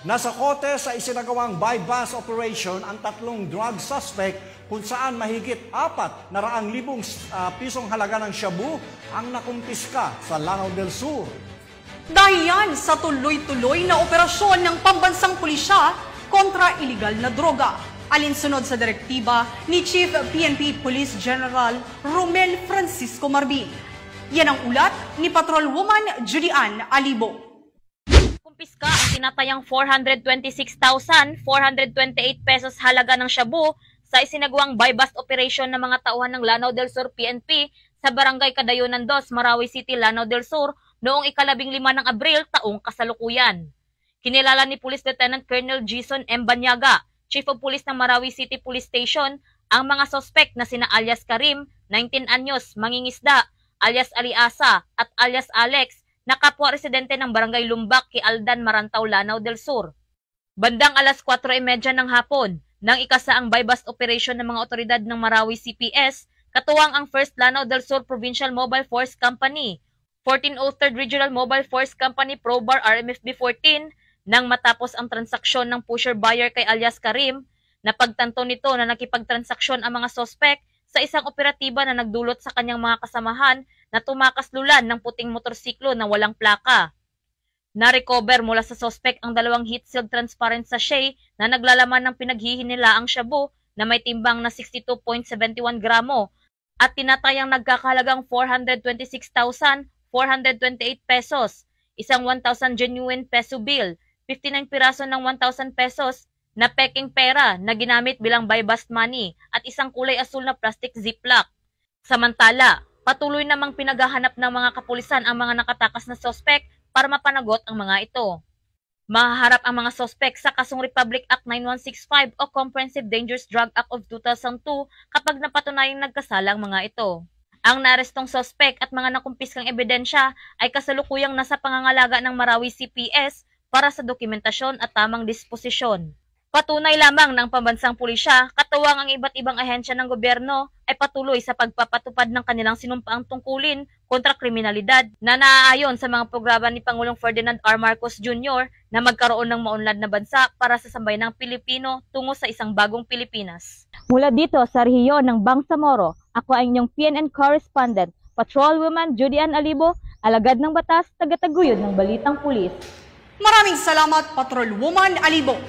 Nasa kote sa isinagawang buy-bust operation ang tatlong drug suspect kung saan mahigit 400,000 pisong halaga ng shabu ang nakumpiska sa Lanao del Sur. Dahil yan sa tuloy-tuloy na operasyon ng pambansang pulisya kontra iligal na droga, alinsunod sa direktiba ni Chief PNP Police General Romel Francisco Marbin. Yan ang ulat ni Patrolwoman Judy Ann Alibo. Kumpiska ang tinatayang 426,428 pesos halaga ng shabu sa isinagawang buy-bust operation ng mga tauhan ng Lanao del Sur PNP sa Barangay Cadayunan 2, Marawi City, Lanao del Sur noong ika-15 ng Abril taong kasalukuyan. Kinilala ni Police Lieutenant Colonel Jason M. Banyaga, Chief of Police ng Marawi City Police Station, ang mga sospek na sina alias Karim, 19 anyos, mangingisda, alias Aliasa at alias Alex, na kapwa residente ng Barangay Lumbak kay Aldan, Marantaw, Lanao del Sur. Bandang alas 4:30 ng hapon, nang ikasa ang buy-bust operation ng mga otoridad ng Marawi CPS, katuwang ang 1st Lanao del Sur Provincial Mobile Force Company, 1403rd Regional Mobile Force Company Probar RMFB 14, nang matapos ang transaksyon ng pusher buyer kay alias Karim, napagtanto nito na nakipagtransaksyon ang mga sospek sa isang operatiba na nagdulot sa kanyang mga kasamahan na tumakaslulan ng puting motorsiklo na walang plaka. Na-recover mula sa sospek ang 2 heat-sealed transparent sachet na naglalaman ng pinaghihinilaang shabu na may timbang na 62.71 gramo at tinatayang nagkakahalagang 426,428 pesos, isang 1,000 genuine peso bill, 59 piraso ng 1,000 pesos na peking pera na ginamit bilang buy-bust money at isang kulay asul na plastic ziplock. Samantala, patuloy namang pinaghahanap ng mga kapulisan ang mga nakatakas na sospek para mapanagot ang mga ito. Mahaharap ang mga sospek sa kasong Republic Act 9165 o Comprehensive Dangerous Drug Act of 2002 kapag napatunayang nagkasala ang mga ito. Ang narestong sospek at mga nakumpiskang ebidensya ay kasalukuyang nasa pangangalaga ng Marawi CPS para sa dokumentasyon at tamang disposisyon. Patunay lamang ng pambansang pulisya, katuwang ang iba't ibang ahensya ng gobyerno ay patuloy sa pagpapatupad ng kanilang sinumpaang tungkulin kontra kriminalidad na naaayon sa mga programa ni Pangulong Ferdinand R. Marcos Jr. na magkaroon ng maunlad na bansa para sa sambayanang Pilipino tungo sa isang bagong Pilipinas. Mula dito sa rehiyon ng Bangsamoro, ako ay inyong PNN correspondent, Patrolwoman Judy Ann Alibo, alagad ng batas, tagataguyod ng Balitang Pulis. Maraming salamat, Patrolwoman Alibo.